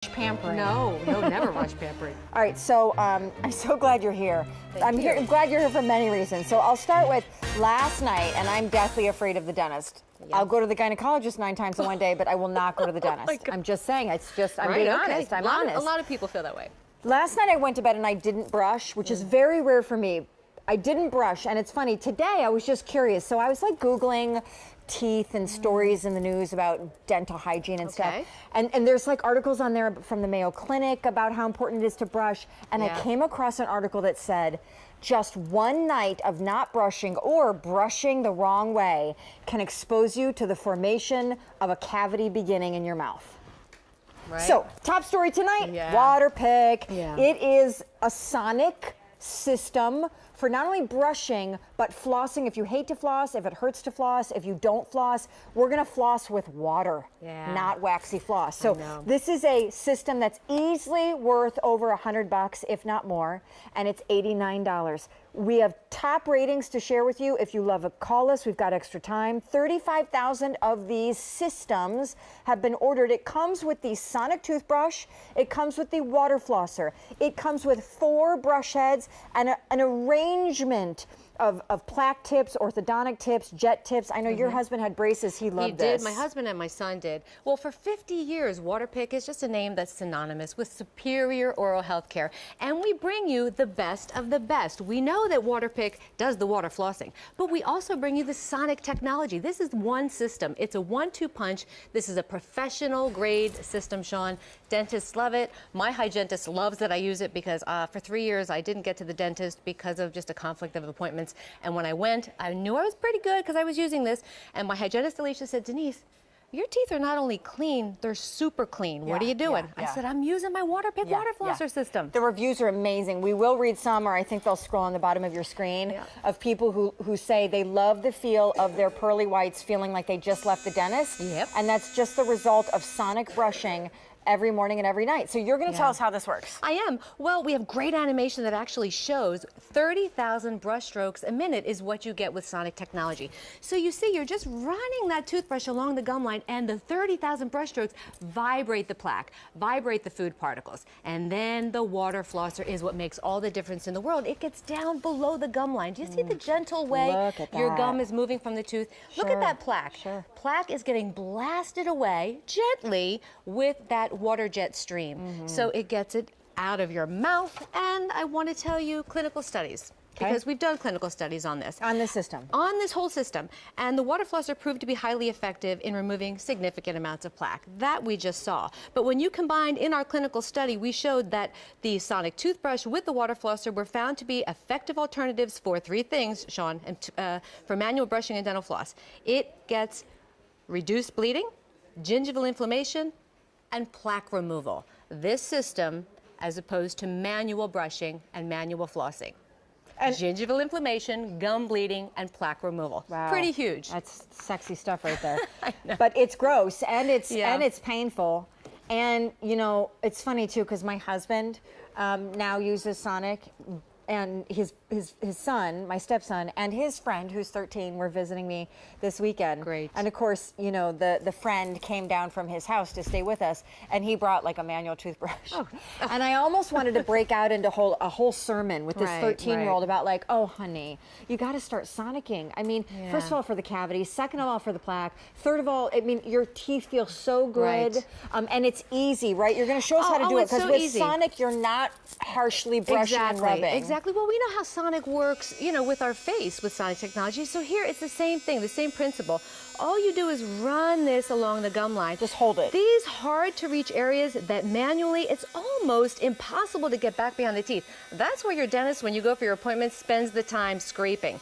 pampering. No, never rush pampering. All right, so I'm so glad you're here. I'm glad you're here for many reasons. So I'll start with last night, and I'm deathly afraid of the dentist. Yeah. I'll go to the gynecologist 9 times in one day, but I will not go to the dentist. I'm just saying, it's just, I'm being honest. I'm honest. A lot of people feel that way. Last night I went to bed and I didn't brush, which is very rare for me. I didn't brush, and it's funny, today I was just curious. So I was like Googling teeth and stories in the news about dental hygiene and stuff. And there's like articles on there from the Mayo Clinic about how important it is to brush. And I came across an article that said just one night of not brushing or brushing the wrong way can expose you to the formation of a cavity beginning in your mouth. Right. So, top story tonight, WaterPik. It is a sonic system for not only brushing, but flossing. If you hate to floss, if it hurts to floss, if you don't floss, we're gonna floss with water, not waxy floss. So this is a system that's easily worth over $100, if not more, and it's $89. We have top ratings to share with you. If you love it, call us. We've got extra time. 35,000 of these systems have been ordered. It comes with the sonic toothbrush. It comes with the water flosser. It comes with 4 brush heads and an arrangement of plaque tips, orthodontic tips, jet tips. I know your husband had braces. He loved this. He did. My husband and my son did. Well, for 50 years, WaterPik is just a name that's synonymous with superior oral health care. And we bring you the best of the best. We know that WaterPik does the water flossing, but we also bring you the sonic technology. This is one system. It's a 1-2 punch. This is a professional grade system, Sean. Dentists love it. My hygienist loves that I use it because for 3 years I didn't get to the dentist because of just a conflict of appointments. And when I went, I knew I was pretty good because I was using this. And my hygienist, Alicia, said, Denise, your teeth are not only clean, they're super clean. What are you doing? I said, I'm using my WaterPik water flosser system. The reviews are amazing. We will read some, or I think they'll scroll on the bottom of your screen, of people who say they love the feel of their pearly whites feeling like they just left the dentist. And that's just the result of sonic brushing every morning and every night. So you're going to tell us how this works. I am. Well, we have great animation that actually shows 30,000 brush strokes a minute is what you get with sonic technology. So you see, you're just running that toothbrush along the gum line, and the 30,000 brush strokes vibrate the plaque, vibrate the food particles. And then the water flosser is what makes all the difference in the world. It gets down below the gum line. Do you see the gentle way your gum is moving from the tooth? Look at that plaque. Plaque is getting blasted away gently with that water jet stream. So it gets it out of your mouth. And I want to tell you clinical studies, because we've done clinical studies on this. On this system. On this whole system. And the water flosser proved to be highly effective in removing significant amounts of plaque. That we just saw. But when you combined in our clinical study, we showed that the sonic toothbrush with the water flosser were found to be effective alternatives for 3 things, Sean, and for manual brushing and dental floss. It gets reduced bleeding, gingival inflammation, and plaque removal. This system, as opposed to manual brushing and manual flossing. And gingival inflammation, gum bleeding, and plaque removal. Wow. Pretty huge. That's sexy stuff right there. I know. But it's gross, and it's painful. And you know, it's funny too, because my husband now uses Sonic, and his son, my stepson, and his friend, who's 13, were visiting me this weekend. Great. And of course, you know, the friend came down from his house to stay with us, and he brought like a manual toothbrush. And I almost wanted to break out into a whole sermon with this 13-year-old about like, oh, honey, you got to start sonicking. I mean, first of all, for the cavity, second of all, for the plaque, third of all, I mean, your teeth feel so good, and it's easy, right? You're going to show us how to do it, because with Sonic, you're not harshly brushing and rubbing. Exactly. Well, we know how Sonic works, you know, with our face, with Sonic technology. So here, it's the same thing, the same principle. All you do is run this along the gum line. Just hold it. These hard-to-reach areas that manually, it's almost impossible to get back behind the teeth. That's where your dentist, when you go for your appointment, spends the time scraping.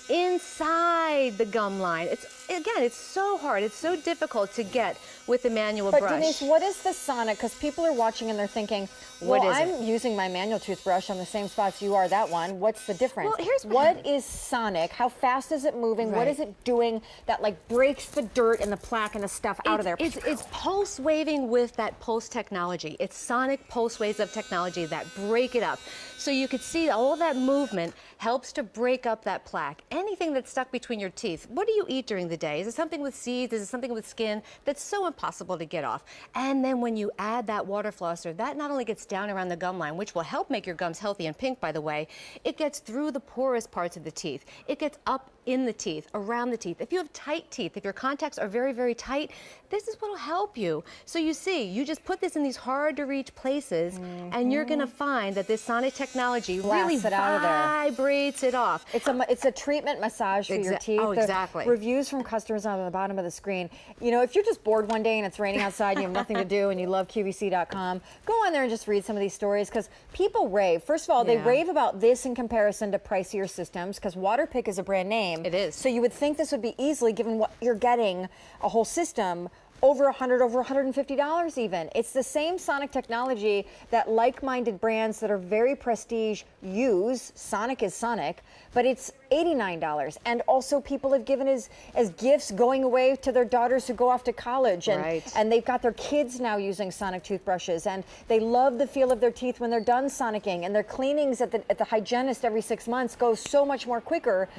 Inside the gum line. It's so hard, it's so difficult to get with the manual brush. But Denise, what is the Sonic? Because people are watching and they're thinking, well, I'm using my manual toothbrush on the same spots you are, that one. What's the difference? Well, here's what is Sonic? How fast is it moving? What is it doing that like breaks the dirt and the plaque and the stuff out of there? It's pulse waving with that pulse technology. It's sonic pulse waves of technology that break it up. So you could see all that movement helps to break up that plaque. anything that's stuck between your teeth. What do you eat during the day? Is it something with seeds? Is it something with skin that's so impossible to get off? And then when you add that water flosser, that not only gets down around the gum line, which will help make your gums healthy and pink, by the way, it gets through the porous parts of the teeth. It gets up in the teeth, around the teeth. If you have tight teeth, if your contacts are very, very tight, this is what will help you. So you see, you just put this in these hard to reach places, and you're gonna find that this sonic technology really vibrates it off. It's a treatment massage for your teeth. Oh, exactly. The reviews from customers on the bottom of the screen. You know, if you're just bored one day and it's raining outside and you have nothing to do and you love QVC.com, go on there and just read some of these stories, because people rave. First of all, they rave about this in comparison to pricier systems, because WaterPik is a brand name. It is. So you would think this would be easily, given what you're getting, a whole system, over $100, over $150 even. It's the same sonic technology that like-minded brands that are very prestige use. Sonic is Sonic, but it's $89. And also people have given as gifts going away to their daughters who go off to college. And, and they've got their kids now using Sonic toothbrushes, and they love the feel of their teeth when they're done sonicking, and their cleanings at the hygienist every 6 months go so much more quicker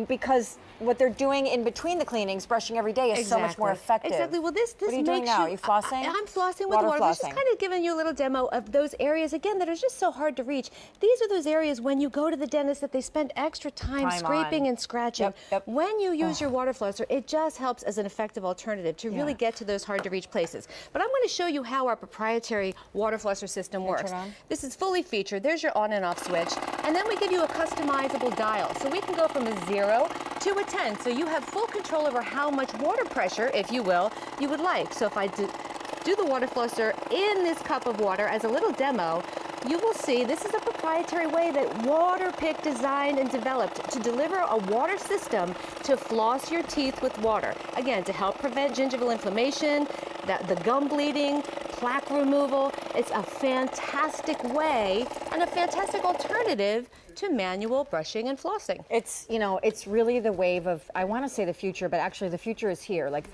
because what they're doing in between the cleanings, brushing every day, is so much more effective. Exactly. Well, this what are you doing now? Are you flossing? I'm flossing with water. Just kind of giving you a little demo of those areas, again, that are just so hard to reach. These are those areas when you go to the dentist that they spend extra time scraping and scratching. When you use your water flosser, it just helps as an effective alternative to really get to those hard to reach places. But I'm going to show you how our proprietary water flosser system works. This is fully featured. There's your on and off switch. And then we give you a customizable dial. So we can go from a 0 to a 10. So you have full control over how much water pressure, if you will, you would like. So if I do the water flosser in this cup of water as a little demo, you will see this is a proprietary way that WaterPik designed and developed to deliver a water system to floss your teeth with water. Again, to help prevent gingival inflammation, the gum bleeding, plaque removal. It's a fantastic way and a fantastic alternative to manual brushing and flossing. It's, you know, it's really the wave of, I want to say the future, but actually the future is here. Like,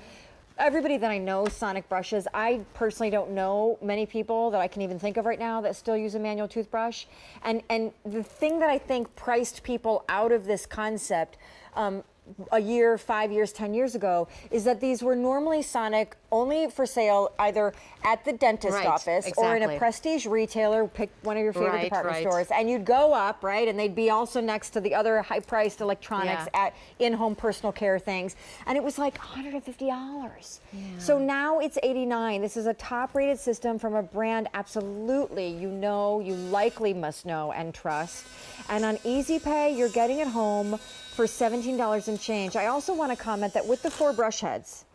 everybody that I know sonic brushes. I personally don't know many people that I can even think of right now that still use a manual toothbrush. And the thing that I think priced people out of this concept a year, 5 years, 10 years ago, is that these were normally sonic only for sale either at the dentist office or in a prestige retailer. Pick one of your favorite department stores, and you'd go up, and they'd be also next to the other high-priced electronics at in-home personal care things, and it was like $150. So now it's $89. This is a top-rated system from a brand absolutely you likely must know and trust. And on Easy Pay, you're getting it home for $17 and change. I also want to comment that with the 4 brush heads,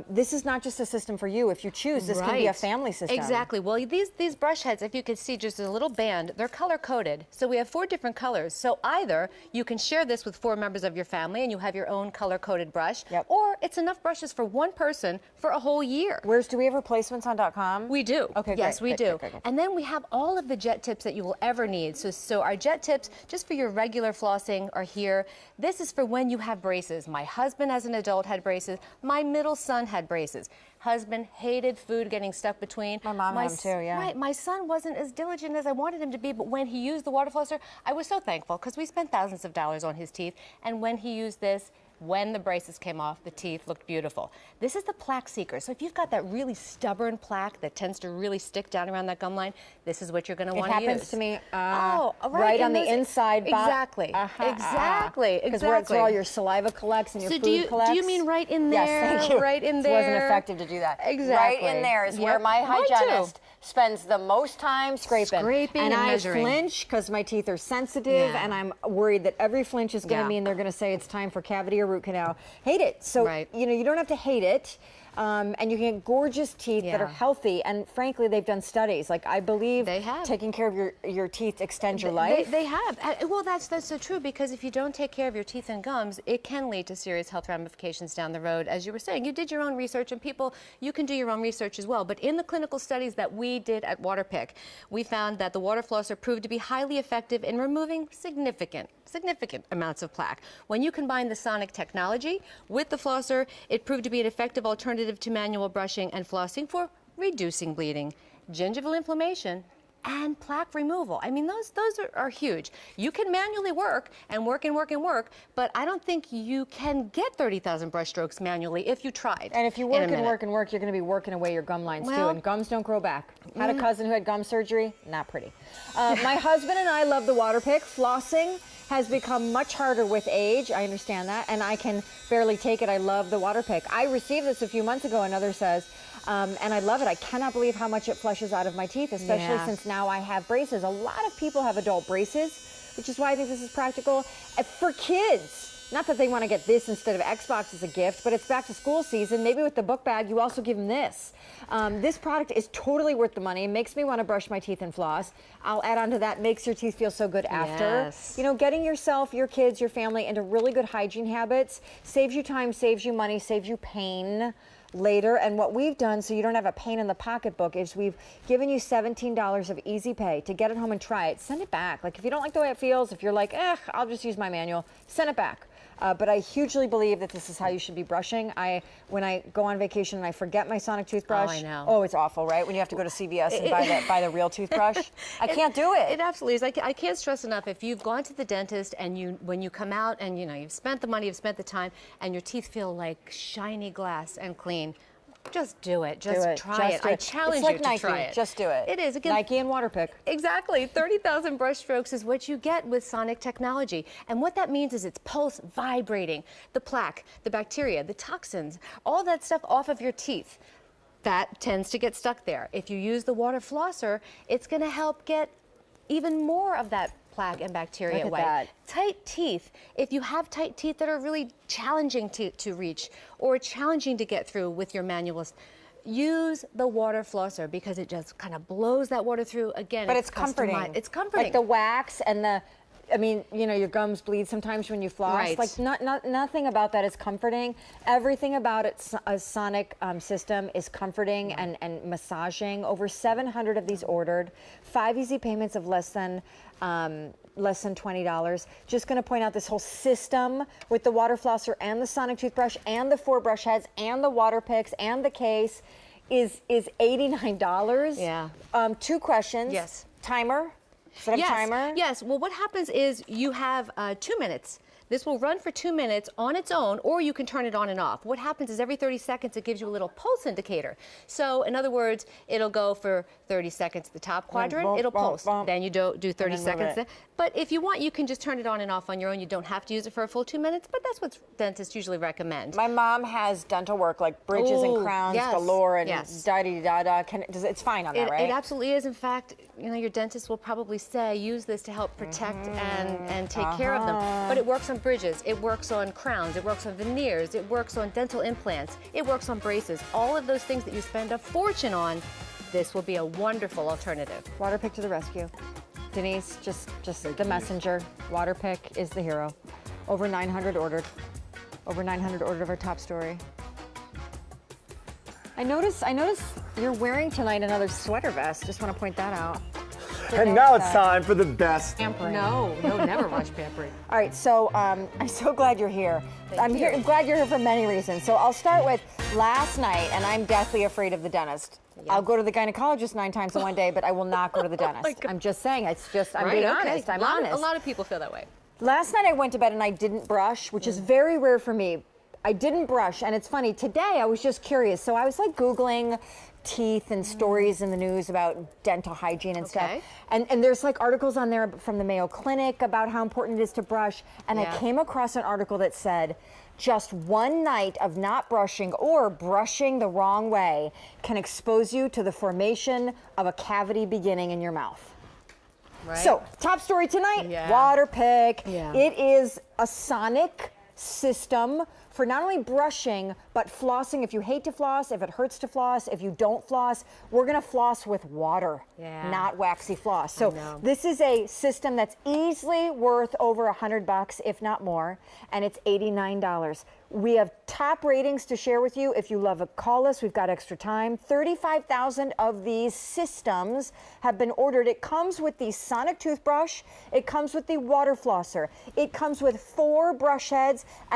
this is not just a system for you. If you choose, this can be a family system. Exactly. Well, these brush heads, if you can see just a little band, they're color-coded. So we have 4 different colors. So either you can share this with 4 members of your family and you have your own color-coded brush, or it's enough brushes for one person for a whole year. Do we have replacements on .com? We do. Okay, yes, we do. Great. And then we have all of the jet tips that you will ever need. So our jet tips, just for your regular flossing, are here. This is for when you have braces. My husband, as an adult, had braces. My middle son had braces. Husband hated food getting stuck between. My mom had them too, Right. My son wasn't as diligent as I wanted him to be, but when he used the water flosser, I was so thankful because we spent thousands of dollars on his teeth. And when he used this, when the braces came off, the teeth looked beautiful. This is the plaque seeker. So if you've got that really stubborn plaque that tends to really stick down around that gum line, this is what you're going to want to use. It happens to me right on the inside. Exactly. Exactly. Because that's where all your saliva collects and your food collects. Do you mean right in there? Yes, thank you. Right in there. It wasn't effective to do that. Exactly. Right in there is where my hygienist spends the most time scraping. And I measuring. flinch because my teeth are sensitive, and I'm worried that every flinch is going to mean they're going to say it's time for cavity or root canal. Hate it. So, you don't have to hate it. And you can get gorgeous teeth that are healthy. And frankly, they've done studies. Like, I believe taking care of your teeth extends your life. They have. Well, that's so true, because if you don't take care of your teeth and gums, it can lead to serious health ramifications down the road. As you were saying, you did your own research, and people, you can do your own research as well. But in the clinical studies that we did at WaterPik, we found that the water flosser proved to be highly effective in removing significant amounts of plaque. When you combine the sonic technology with the flosser, it proved to be an effective alternative to manual brushing and flossing for reducing bleeding, gingival inflammation, and plaque removal. I mean, those are huge. You can manually work and work and work and work, but I don't think you can get 30,000 brush strokes manually if you tried. And if you work and work and work, you're going to be working away your gum lines too, and gums don't grow back. Had a cousin who had gum surgery, not pretty. My husband and I love the WaterPik. Flossing has become much harder with age. I understand that, and I can barely take it. I love the WaterPik. I received this a few months ago, another says, and I love it. I cannot believe how much it flushes out of my teeth, especially since now I have braces. A lot of people have adult braces, which is why I think this is practical. For kids, not that they want to get this instead of Xbox as a gift, but it's back to school season. Maybe with the book bag, you also give them this. This product is totally worth the money. It makes me want to brush my teeth and floss. I'll add on to that, makes your teeth feel so good after. Yes. You know, getting yourself, your kids, your family into really good hygiene habits saves you time, saves you money, saves you pain later. And what we've done, so you don't have a pain in the pocketbook, is we've given you $17 of easy pay to get it home and try it. Send it back. Like, if you don't like the way it feels, if you're like, I'll just use my manual, send it back. But I hugely believe that this is how you should be brushing. When I go on vacation and I forget my sonic toothbrush. Oh, I know. Oh, it's awful, right? When you have to go to CVS and buy the real toothbrush. I can't do it. It absolutely is. I can't stress enough, if you've gone to the dentist and when you come out and you've spent the money, you've spent the time, and your teeth feel like shiny glass and clean, just do it. Just try it. I challenge you to try it. Just do it. It is. Again, Nike and WaterPik. Exactly. 30,000 brush strokes is what you get with sonic technology. And what that means is it's pulse vibrating the plaque, the bacteria, the toxins, all that stuff off of your teeth. That tends to get stuck there. If you use the water flosser, it's going to help get even more of that plaque and bacteria away. That. Tight teeth. If you have tight teeth that are really challenging to reach or challenging to get through with your manuals, use the water flosser because it just kind of blows that water through. Again, but it's comforting. It's comforting. Like the wax and the, I mean, you know, your gums bleed sometimes when you floss. Right. Like nothing about that is comforting. Everything about it, a sonic system is comforting and massaging. Over 700 of these ordered. 5 easy payments of less than $20. Just going to point out this whole system with the water flosser and the sonic toothbrush and the 4 brush heads and the WaterPiks and the case is $89. Yeah. 2 questions. Yes. Timer. Set up timer? Yes. Well, what happens is you have 2 minutes. This will run for 2 minutes on its own, or you can turn it on and off. What happens is every 30 seconds, it gives you a little pulse indicator. So, in other words, it'll go for 30 seconds the top quadrant, it'll pulse. Then you do 30 seconds. But if you want, you can just turn it on and off on your own. You don't have to use it for a full 2 minutes, but that's what dentists usually recommend. My mom has dental work, like bridges and crowns galore and da-da-da-da. It's fine on that, right? It absolutely is. In fact, you know, your dentist will probably say, use this to help protect and take care of them. But it works on bridges, it works on crowns, it works on veneers, it works on dental implants, it works on braces. All of those things that you spend a fortune on, this will be a wonderful alternative. WaterPik to the rescue. Denise, just the messenger. WaterPik is the hero. Over 900 ordered. Over 900 ordered of our top story. I notice you're wearing tonight another sweater vest. Just want to point that out. And now it's time for the best. Pampering. No, never watch pampering. All right, so I'm so glad you're here. I'm glad you're here for many reasons. So I'll start with last night, and I'm deathly afraid of the dentist. Yeah. I'll go to the gynecologist 9 times in one day, but I will not go to the dentist. I'm just saying, it's just, I'm being honest. I'm honest. A lot of people feel that way. Last night I went to bed and I didn't brush, which is very rare for me. I didn't brush, and it's funny, today I was just curious. So I was like Googling teeth and stories in the news about dental hygiene and stuff. And there's like articles on there from the Mayo Clinic about how important it is to brush. And I came across an article that said just one night of not brushing or brushing the wrong way can expose you to the formation of a cavity beginning in your mouth. Right. So, top story tonight, WaterPik. Yeah. It is a sonic system for not only brushing, but flossing. If you hate to floss, if it hurts to floss, if you don't floss, we're gonna floss with water, not waxy floss. So this is a system that's easily worth over $100, if not more, and it's $89. We have top ratings to share with you. If you love it, call us. We've got extra time. 35,000 of these systems have been ordered. It comes with the sonic toothbrush. It comes with the water flosser. It comes with 4 brush heads and